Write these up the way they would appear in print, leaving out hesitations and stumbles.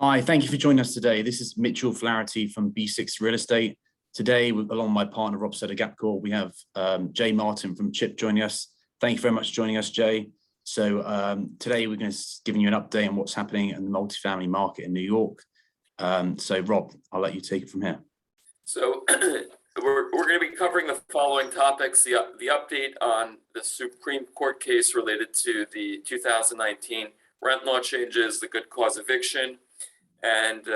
Hi, thank you for joining us today. This is Mitchell Flaherty from B6 Real Estate. Today, along with my partner, Rob Sedder-Gapcore, we have Jay Martin from CHIP joining us. Thank you very much for joining us, Jay. So today we're going to give you an update on what's happening in the multifamily market in New York. So Rob, I'll let you take it from here. So we're going to be covering the following topics: the update on the Supreme Court case related to the 2019 rent law changes, the good cause eviction, and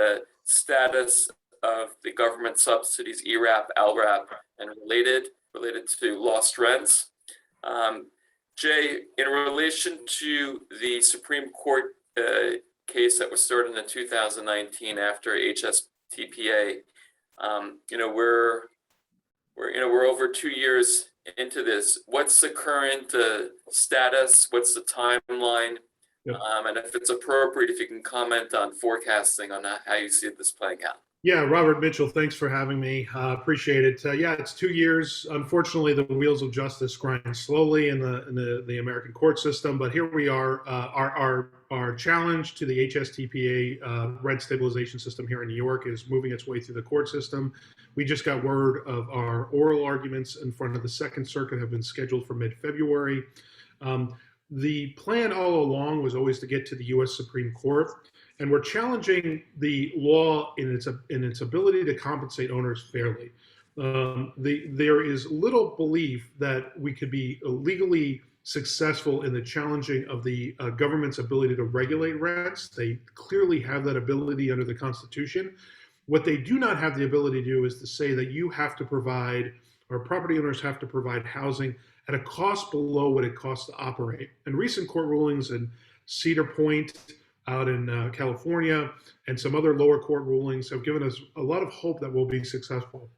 status of the government subsidies, ERAP, LRAP, and related to lost rents. Jay, in relation to the Supreme Court case that was started in 2019 after HSTPA, we're over 2 years into this. What's the current status? What's the timeline? Yep. And if it's appropriate, if you can comment on forecasting on how you see this playing out. Yeah, Robert Mitchell, thanks for having me. Appreciate it. Yeah, it's 2 years. Unfortunately, the wheels of justice grind slowly in the American court system, but here we are. Our challenge to the HSTPA rent stabilization system here in New York is moving its way through the court system. We just got word of our oral arguments in front of the Second Circuit have been scheduled for mid-February. The plan all along was always to get to the U.S. Supreme Court, and we're challenging the law in its ability to compensate owners fairly. There is little belief that we could be legally successful in the challenging of the government's ability to regulate rents. They clearly have that ability under the Constitution. What they do not have the ability to do is to say that you have to provide, or property owners have to provide housing at a cost below what it costs to operate. And recent court rulings in Cedar Point out in California and some other lower court rulings have given us a lot of hope that we'll be successful.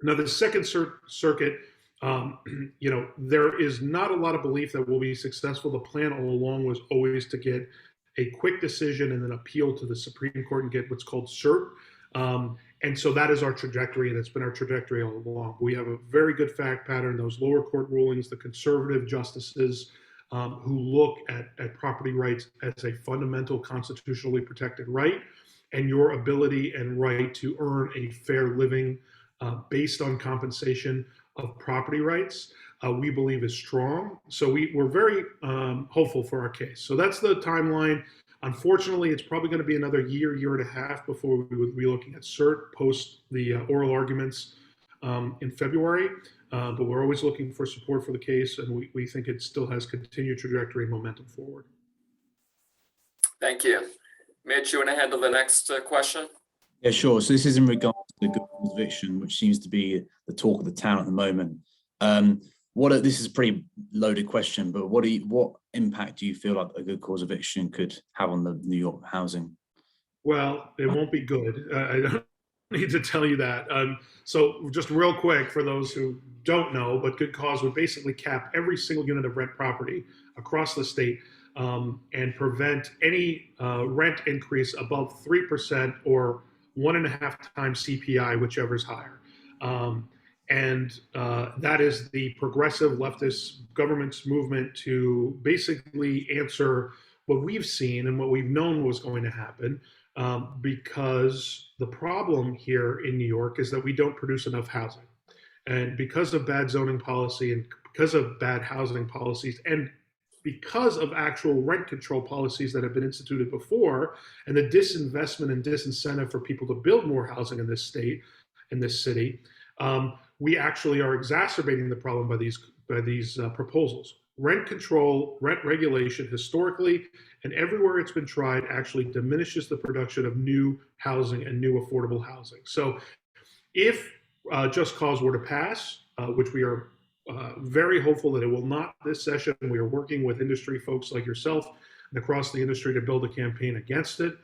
Now, the Second Circuit, there is not a lot of belief that we'll be successful. The plan all along was always to get a quick decision and then appeal to the Supreme Court and get what's called cert. And so that is our trajectory, and it's been our trajectory all along. We have a very good fact pattern. Those lower court rulings, the conservative justices who look at property rights as a fundamental constitutionally protected right, and your ability and right to earn a fair living based on compensation of property rights, we believe is strong. So we're very hopeful for our case. So that's the timeline. Unfortunately, it's probably going to be another year and a half before we would be looking at cert post the oral arguments in February. But we're always looking for support for the case, and we think it still has continued trajectory and momentum forward. Thank you. Mitch, you want to handle the next question? Yeah, sure. So this is in regards to the good cause eviction, which seems to be the talk of the town at the moment. This is a pretty loaded question, but what impact do you feel like a good cause eviction could have on the New York housing? Well, it won't be good. I don't need to tell you that. So just real quick, for those who don't know, but good cause would basically cap every single unit of rent property across the state and prevent any rent increase above 3% or 1.5 times CPI, whichever is higher. And that is the progressive leftist government's movement to basically answer what we've seen and what we've known was going to happen, because the problem here in New York is that we don't produce enough housing. And because of bad zoning policy and because of bad housing policies and because of actual rent control policies that have been instituted before and the disinvestment and disincentive for people to build more housing in this state, in this city, we actually are exacerbating the problem by these proposals. Rent control, rent regulation, historically, and everywhere it's been tried, actually diminishes the production of new housing and new affordable housing. So if Just Cause were to pass, which we are very hopeful that it will not this session, we are working with industry folks like yourself and across the industry to build a campaign against it.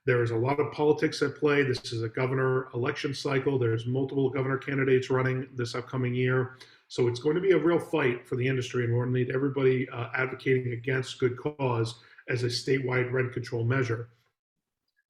There is a lot of politics at play. This is a governor election cycle. There's multiple governor candidates running this upcoming year. So it's going to be a real fight for the industry, and we're going to need everybody advocating against good cause as a statewide rent control measure.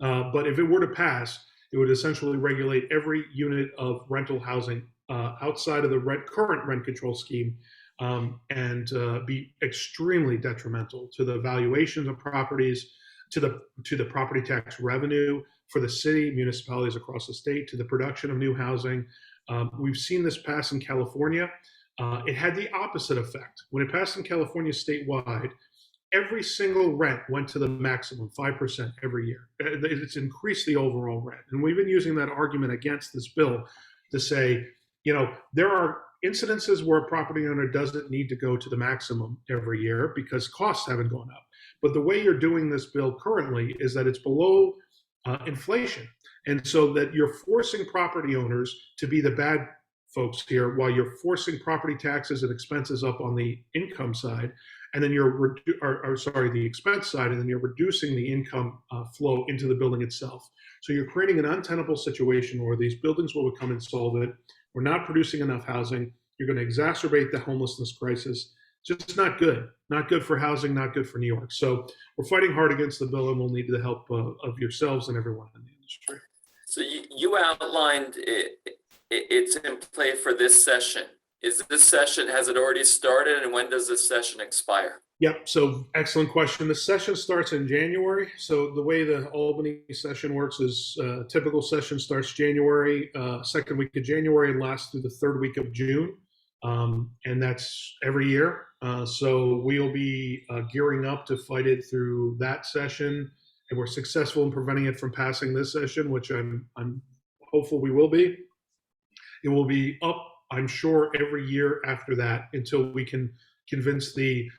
But if it were to pass, it would essentially regulate every unit of rental housing outside of the current rent control scheme and be extremely detrimental to the valuations of properties, to the property tax revenue for the city, municipalities across the state, to the production of new housing. We've seen this pass in California. It had the opposite effect. When it passed in California statewide, every single rent went to the maximum, 5% every year. It's increased the overall rent. And we've been using that argument against this bill to say, there are incidences where a property owner doesn't need to go to the maximum every year because costs haven't gone up. But the way you're doing this bill currently is that it's below inflation. And so that you're forcing property owners to be the bad folks here while you're forcing property taxes and expenses up on the income side. And then the expense side, and then you're reducing the income flow into the building itself. So you're creating an untenable situation where these buildings will become insolvent. We're not producing enough housing. You're going to exacerbate the homelessness crisis. Just not good. Not good for housing, not good for New York. So we're fighting hard against the bill, and we'll need the help of yourselves and everyone in the industry. So you outlined it's in play for this session. Has it already started, and when does this session expire? Yep, so excellent question. The session starts in January. So the way the Albany session works is typical session starts January, second week of January, and lasts through the third week of June. And that's every year. So we'll be gearing up to fight it through that session. And we're successful in preventing it from passing this session, which I'm hopeful we will be. It will be up, I'm sure, every year after that until we can convince the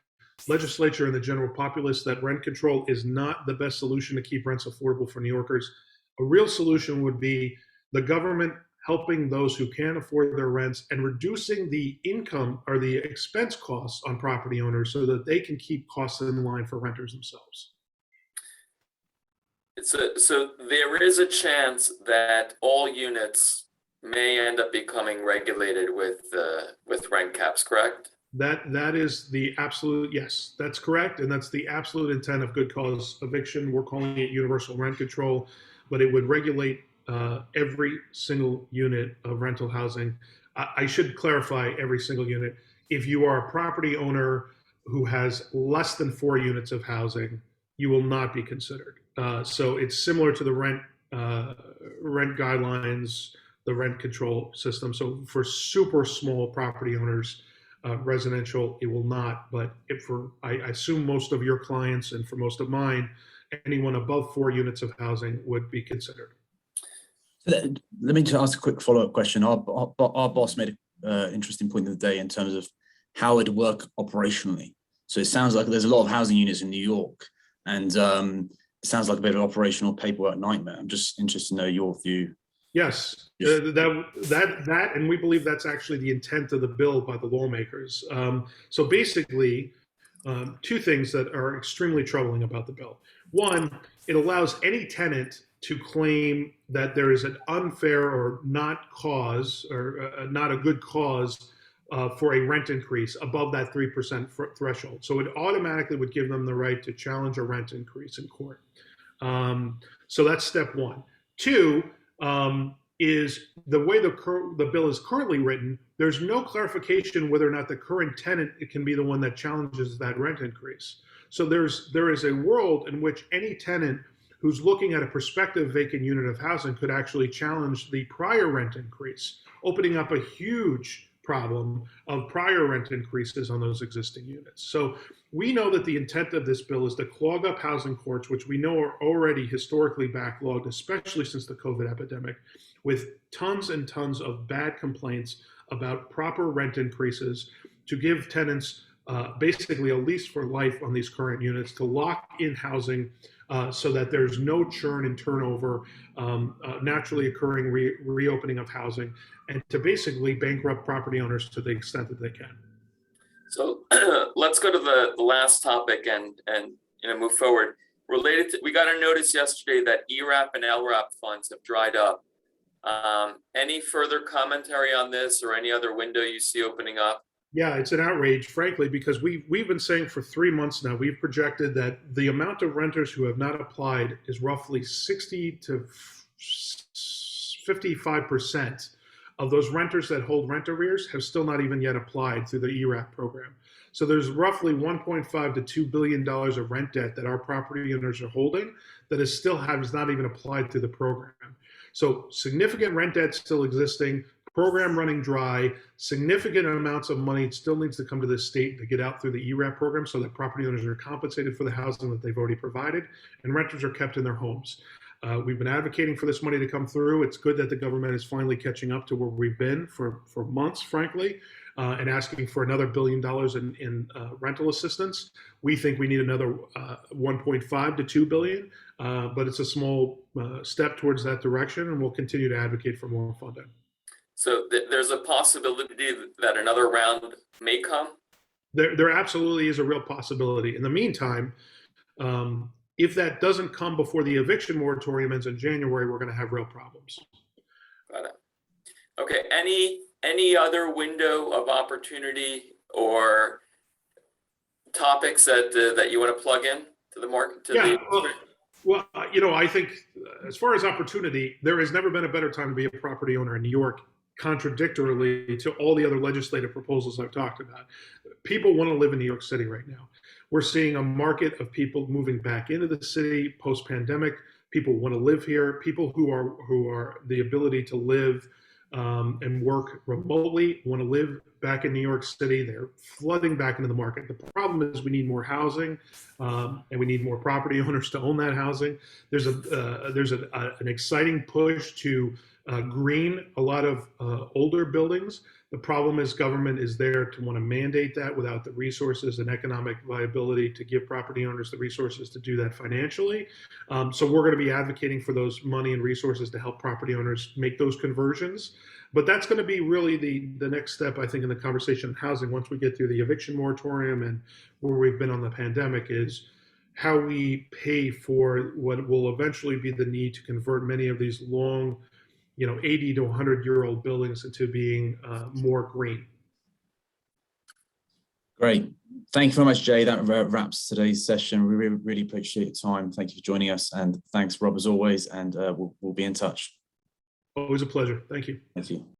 legislature and the general populace that rent control is not the best solution to keep rents affordable for New Yorkers. A real solution would be the government helping those who can't afford their rents and reducing the income or the expense costs on property owners so that they can keep costs in line for renters themselves. So there is a chance that all units may end up becoming regulated with rent caps, correct? That is the absolute, yes, that's correct. And that's the absolute intent of good cause eviction. We're calling it universal rent control, but it would regulate every single unit of rental housing. I should clarify every single unit. If you are a property owner who has less than 4 units of housing, you will not be considered. So it's similar to the rent guidelines, the rent control system. So for super small property owners, residential, it will not. But I assume most of your clients and for most of mine, anyone above 4 units of housing would be considered. Let me just ask a quick follow-up question. Our boss made an interesting point the other day in terms of how it would work operationally. So it sounds like there's a lot of housing units in New York, and it sounds like a bit of an operational paperwork nightmare. I'm just interested to know your view. Yes, that, and we believe that's actually the intent of the bill by the lawmakers. So basically, 2 things that are extremely troubling about the bill. One, it allows any tenant to claim that there is an unfair or not a good cause for a rent increase above that 3% threshold. So it automatically would give them the right to challenge a rent increase in court. So that's step 1. 2, is the way the bill is currently written, there's no clarification whether or not the current tenant can be the one that challenges that rent increase. So there is a world in which any tenant who's looking at a prospective vacant unit of housing could actually challenge the prior rent increase, opening up a huge problem of prior rent increases on those existing units. So we know that the intent of this bill is to clog up housing courts, which we know are already historically backlogged, especially since the COVID epidemic, with tons and tons of bad complaints about proper rent increases, to give tenants basically a lease for life on these current units, to lock in housing so that there's no churn and turnover, naturally occurring reopening of housing, and to basically bankrupt property owners to the extent that they can. So let's go to the last topic and move forward. We got a notice yesterday that ERAP and LRAP funds have dried up. Any further commentary on this or any other window you see opening up? Yeah, it's an outrage, frankly, because we've been saying for 3 months now, we've projected that the amount of renters who have not applied is roughly 60 to 55% of those renters that hold rent arrears have still not even yet applied through the ERAP program. So there's roughly 1.5 to $2 billion of rent debt that our property owners are holding that is still has not even applied to the program. So significant rent debt still existing, program running dry, significant amounts of money still needs to come to the state to get out through the ERAP program so that property owners are compensated for the housing that they've already provided, and renters are kept in their homes. We've been advocating for this money to come through. It's good that the government is finally catching up to where we've been for months, frankly, and asking for another $1 billion in rental assistance. We think we need another 1.5 to 2 billion, but it's a small step towards that direction, and we'll continue to advocate for more funding. So there's a possibility that another round may come? There absolutely is a real possibility. In the meantime, if that doesn't come before the eviction moratorium ends in January, we're going to have real problems. Got it. Okay. Any other window of opportunity or topics that you want to plug in to the market? Well, I think as far as opportunity, there has never been a better time to be a property owner in New York, contradictorily to all the other legislative proposals I've talked about. People want to live in New York City right now. We're seeing a market of people moving back into the city post-pandemic. People want to live here. People who are the ability to live and work remotely want to live back in New York City. They're flooding back into the market. The problem is we need more housing, and we need more property owners to own that housing. There's an exciting push to green a lot of older buildings. The problem is government is there to want to mandate that without the resources and economic viability to give property owners the resources to do that financially. So we're going to be advocating for those money and resources to help property owners make those conversions. But that's going to be really the next step, I think, in the conversation on housing once we get through the eviction moratorium and where we've been on the pandemic is how we pay for what will eventually be the need to convert many of these long 80 to 100-year-old buildings into being more green. Great. Thank you very much, Jay. That wraps today's session. We really appreciate your time. Thank you for joining us. And thanks, Rob, as always. And we'll be in touch. Always a pleasure. Thank you. Thank you.